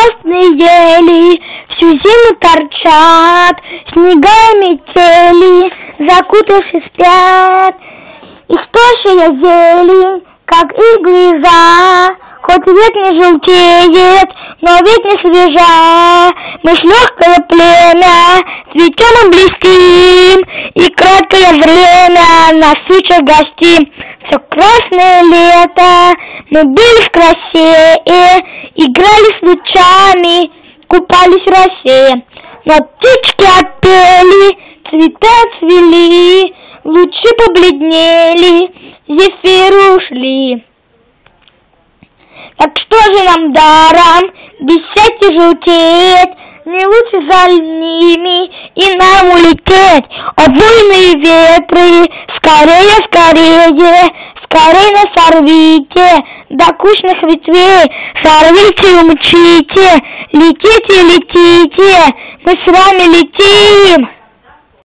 красные ели всю зиму торчат, снегами метели, закутавшись спят. Истощая зелень, как иглы за, хоть век не желтеет, но ведь не свежа. Мы ж легкое племя, цветем и блестим, и краткое время нас учат гостим. Все красное лето, мы были в красе, играли с лучами, купались в росе. Но птички отпели, цвета цвели, лучи побледнели, зефиры ушли. Так что же нам даром без всяких желтеть, не лучше за ними и нам улететь. О, буйные ветры, скорее, скорее, скорее нас сорвите до кучных ветвей, сорвите и умчите, летите, летите, мы с вами летим.